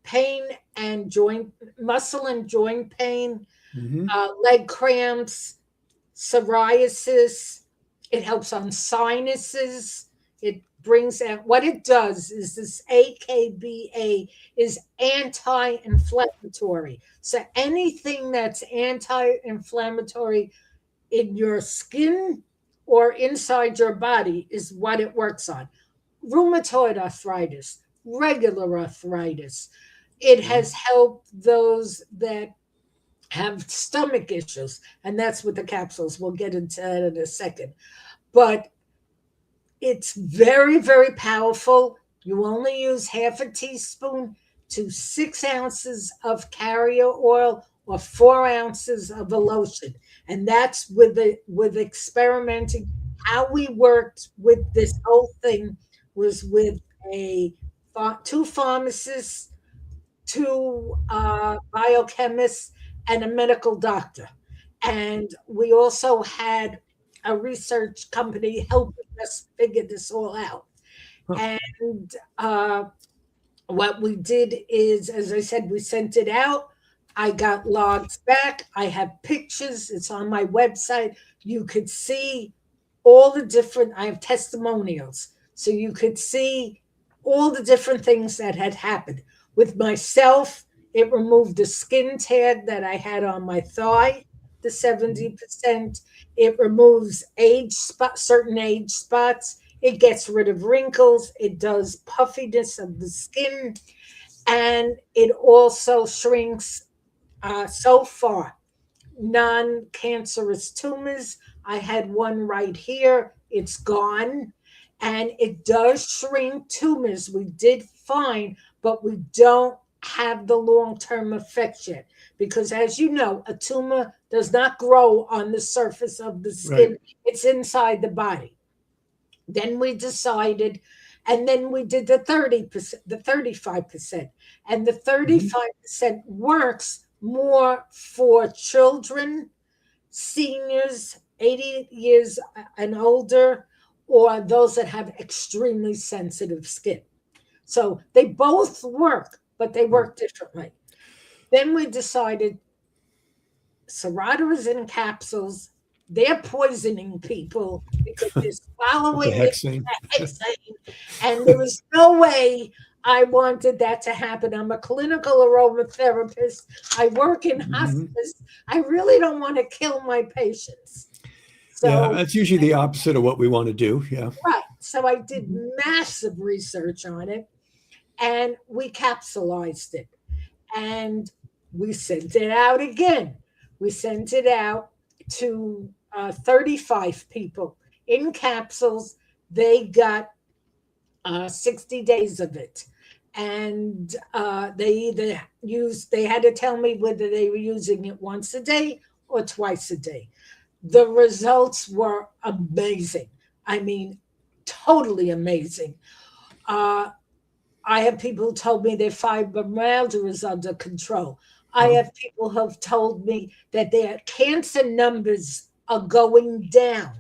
pain and muscle and joint pain, leg cramps, psoriasis. It helps on sinuses. It brings out, what it does is this AKBA is anti-inflammatory. So anything that's anti-inflammatory in your skin or inside your body is what it works on. Rheumatoid arthritis, regular arthritis. It has helped those that have stomach issues, and that's with the capsules. We'll get into that in a second. But it's very, very powerful. You only use half a teaspoon to 6 ounces of carrier oil or 4 ounces of a lotion. And that's with experimenting. How we worked with this whole thing was with 2 pharmacists, 2 biochemists, and a medical doctor. And we also had a research company helping us figure this all out. And what we did is, as I said, we sent it out. I got logs back. I have pictures. It's on my website. You could see all the different, I have testimonials. So you could see all the different things that had happened. With myself, it removed the skin tag that I had on my thigh, the 70%. It removes certain age spots. It gets rid of wrinkles. It does puffiness of the skin. And it also shrinks, so far, non-cancerous tumors. I had one right here. It's gone. And it does shrink tumors. We did find, but we don't have the long-term effects yet. Because as you know, a tumor does not grow on the surface of the skin. Right. It's inside the body. Then we decided, and then we did the 30%, the 35%. And the 35% works more for children, seniors, 80 years and older, or those that have extremely sensitive skin. So they both work, but they work differently. Then we decided serrata is in capsules. They're poisoning people because they're swallowing The it, hexane. and there was no way I wanted that to happen. I'm a clinical aromatherapist. I work in hospice. I really don't want to kill my patients. So, yeah, that's usually the opposite of what we want to do. Yeah. right. So I did massive research on it, and we capsulized it, and we sent it out again. We sent it out to 35 people in capsules. They got 60 days of it. And they had to tell me whether they were using it once a day or twice a day. The results were amazing. I mean, totally amazing. I have people who told me their fibromyalgia is under control. I have people who have told me that their cancer numbers are going down.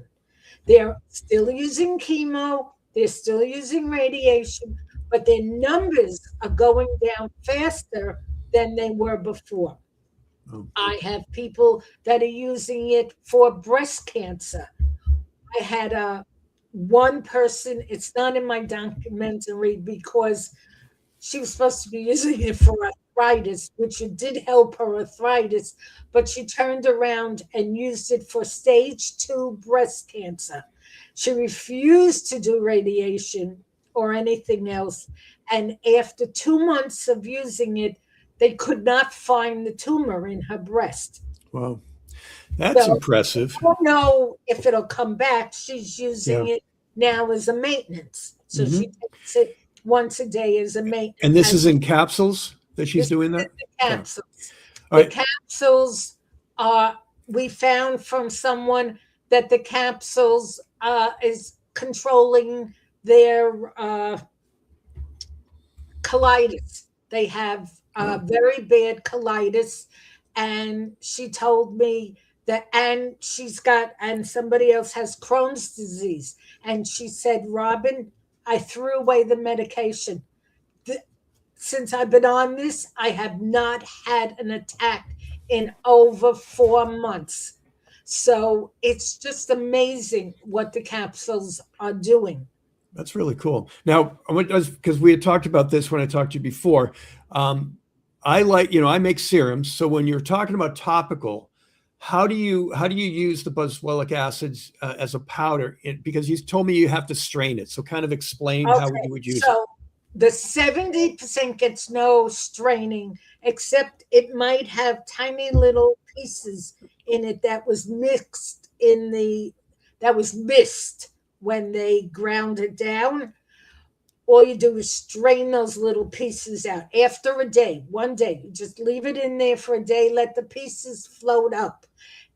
They're still using chemo, they're still using radiation, but their numbers are going down faster than they were before. I have people that are using it for breast cancer. I had one person, it's not in my documentary because she was supposed to be using it for arthritis, which it did help her arthritis, but she turned around and used it for stage 2 breast cancer. She refused to do radiation or anything else. And after 2 months of using it, they could not find the tumor in her breast. Wow. That's So impressive. I don't know if it'll come back. She's using it now as a maintenance. So she takes it once a day as a maintenance. And this is in capsules that she's doing that? The capsules. All The capsules are, we found from someone that the capsules is controlling their colitis. They have very bad colitis. And she told me that, and she's got, and somebody else has Crohn's disease. And she said, Robin, I threw away the medication. Since I've been on this, I have not had an attack in over 4 months. So it's just amazing what the capsules are doing. That's really cool. Now, because we had talked about this when I talked to you before, I like, I make serums. So when you're talking about topical, how do you use the boswellic acids as a powder? Because you told me you have to strain it. So kind of explain how you would use it. The 70% gets no straining, except it might have tiny little pieces in it that was mixed that was missed when they ground it down. All you do is strain those little pieces out. After a day, 1 day, you just leave it in there for a day, let the pieces float up,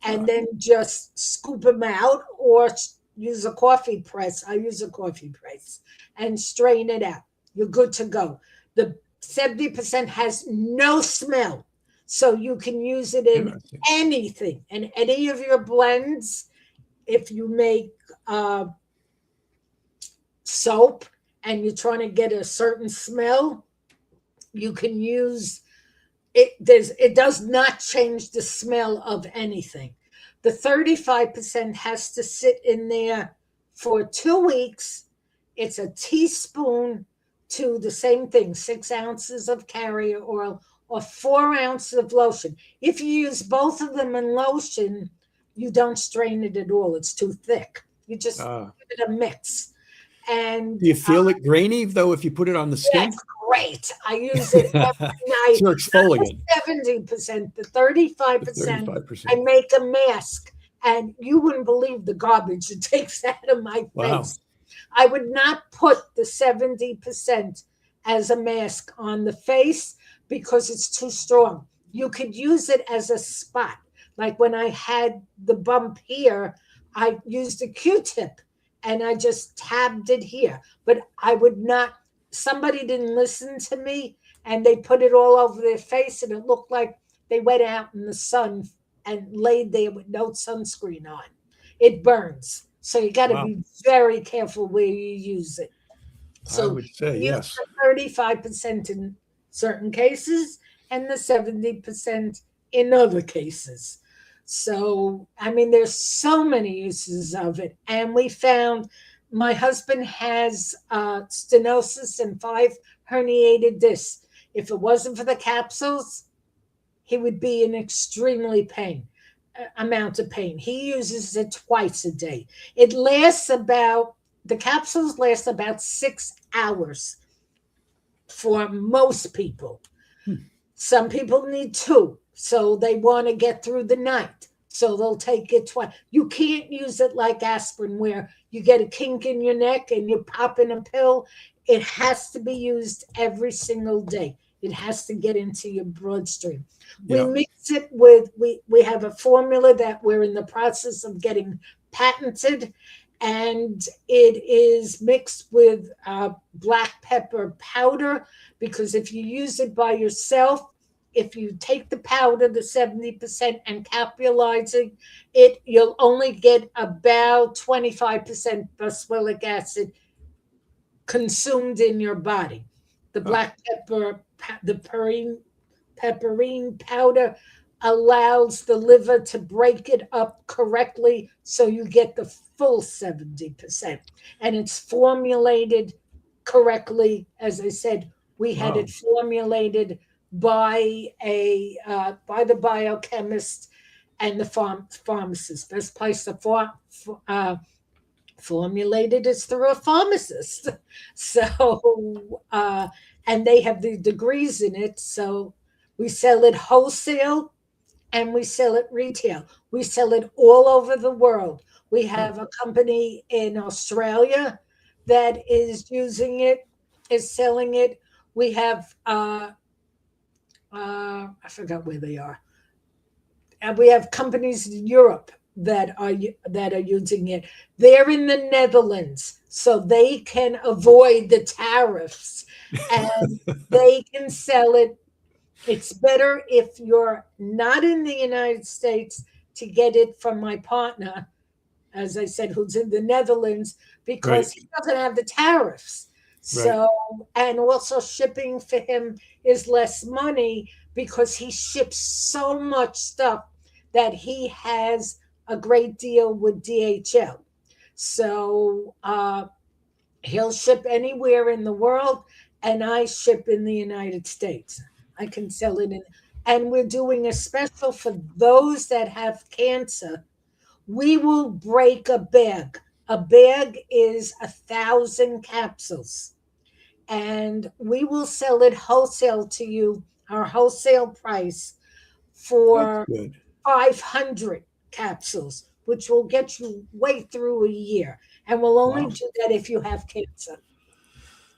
and then just scoop them out or use a coffee press. I use a coffee press and strain it out. You're good to go. The 70% has no smell, so you can use it in anything. And any of your blends, if you make soap and you're trying to get a certain smell, you can use it. It does not change the smell of anything. The 35% has to sit in there for 2 weeks. It's a teaspoon to the same thing, 6 ounces of carrier oil or 4 ounces of lotion. If you use both of them in lotion, you don't strain it at all. It's too thick. You just give it a mix. And Do you feel it grainy though if you put it on the skin? that's great. I use it every night. It's your exfoliant. 70%, the 35%, 35%. I make a mask. And you wouldn't believe the garbage it takes out of my Wow. face. I would not put the 70% as a mask on the face because it's too strong. You could use it as a spot. Like when I had the bump here, I used a Q-tip and I just tabbed it here. But I would not, somebody didn't listen to me and they put it all over their face and it looked like they went out in the sun and laid there with no sunscreen on. It burns. So you got to be very careful where you use it. So I would say use yes. the 35% in certain cases and the 70% in other cases. So, I mean, there's so many uses of it. And we found my husband has stenosis and 5 herniated discs. If it wasn't for the capsules, he would be in extremely amount of pain. He uses it twice a day. It lasts the capsules last about 6 hours for most people. Some people need 2, so they want to get through the night. So they'll take it twice. You can't use it like aspirin where you get a kink in your neck and you pop in a pill. It has to be used every single day. It has to get into your bloodstream. We mix it with, we have a formula that we're in the process of getting patented, and it is mixed with black pepper powder, because if you use it by yourself, if you take the powder, the 70%, and capsulize it, you'll only get about 25% Boswellic acid consumed in your body. The black pepper, the pepperine powder allows the liver to break it up correctly so you get the full 70%. And it's formulated correctly. As I said, we had it formulated by the biochemist and the pharmacist. Best place to formulated is through a pharmacist. So, and they have the degrees in it. So we sell it wholesale and we sell it retail. We sell it all over the world. We have a company in Australia that is using it, is selling it. We have, I forgot where they are. And we have companies in Europe that are using it. They're in the Netherlands, so they can avoid the tariffs and they can sell it. It's better if you're not in the United States to get it from my partner, as I said, who's in the Netherlands, because he doesn't have the tariffs. So, and also shipping for him is less money because he ships so much stuff that he has a great deal with DHL. So he'll ship anywhere in the world, and I ship in the United States. I can sell it in, and we're doing a special for those that have cancer. We will break a bag. A bag is 1,000 capsules, and we will sell it wholesale to you, our wholesale price, for 500 capsules, which will get you way through a year. And we'll only do that if you have cancer.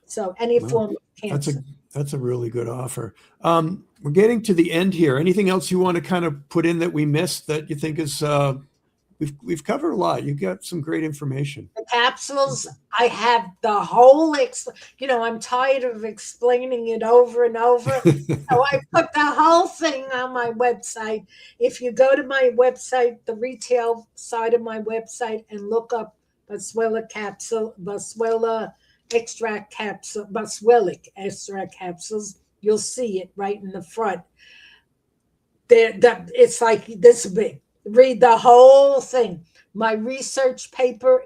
So any form of cancer. That's a really good offer. We're getting to the end here. Anything else you want to kind of put in that we missed that you think is we've covered a lot. You got some great information. The capsules, I have the whole, I'm tired of explaining it over and over. So I put the whole thing on my website. If you go to my website, the retail side of my website, and look up Boswellia capsule, Boswellia extract capsule, Boswellic extract capsules, you'll see it right in the front. It's like this big. Read the whole thing. My research paper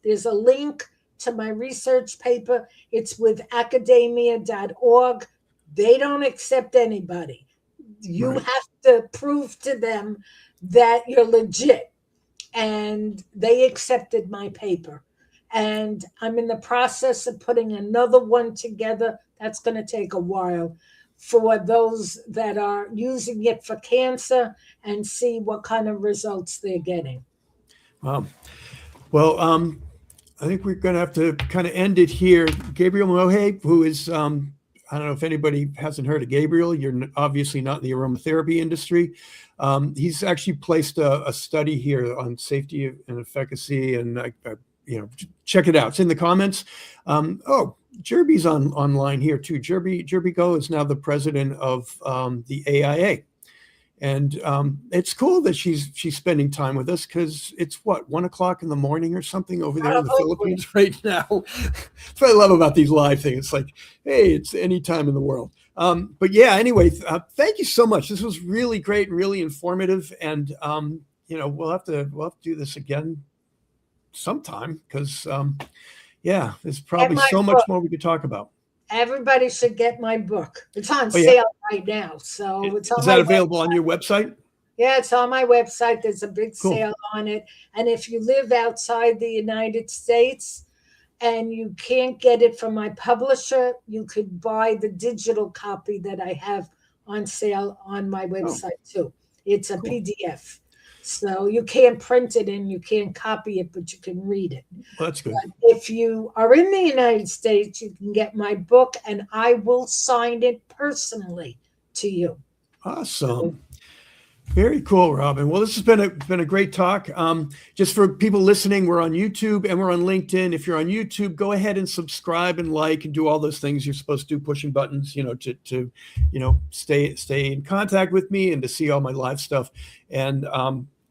there's a link to my research paper. It's with academia.org. They don't accept anybody. You have to prove to them that you're legit. And they accepted my paper. And I'm in the process of putting another one together. That's going to take a while for those that are using it for cancer and see what kind of results they're getting. Well, I think we're going to have to kind of end it here. Gabriel Mohe, who is, I don't know if anybody hasn't heard of Gabriel. You're obviously not in the aromatherapy industry. He's actually placed a study here on safety and efficacy, and check it out. It's in the comments. Jerby's online here too. Jerby Go is now the president of the AIA. And it's cool that she's spending time with us, because it's 1 o'clock in the morning or something over there in the Philippines right now. That's what I love about these live things. It's like, hey, it's any time in the world. But yeah, anyway, thank you so much. This was really great and really informative. And we'll have to do this again sometime, because there's probably so much more we could talk about. Everybody should get my book. It's on sale right now. So it's on Is that available on your website? Yeah, it's on my website. There's a big sale on it. And if you live outside the United States and you can't get it from my publisher, you could buy the digital copy that I have on sale on my website too. It's a PDF. So you can't print it and you can't copy it, but you can read it. Well, that's good. But if you are in the United States, you can get my book and I will sign it personally to you. Awesome. Very cool, Robin. Well, this has been a great talk. Just for people listening, we're on YouTube and we're on LinkedIn. If you're on YouTube, go ahead and subscribe and like and do all those things you're supposed to do, pushing buttons, to stay in contact with me and to see all my live stuff. And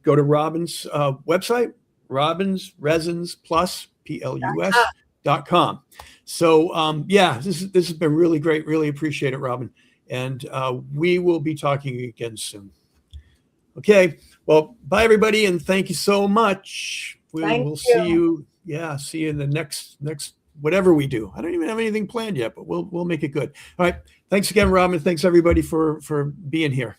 go to Robin's website, Robin's Resins Plus PLUS.com. So this has been really great. Really appreciate it, Robin. And we will be talking again soon. Okay. Well, bye everybody, and thank you so much. We'll see you. Yeah, see you in the next whatever we do. I don't even have anything planned yet, but we'll make it good. All right. Thanks again, Robin. Thanks everybody for being here.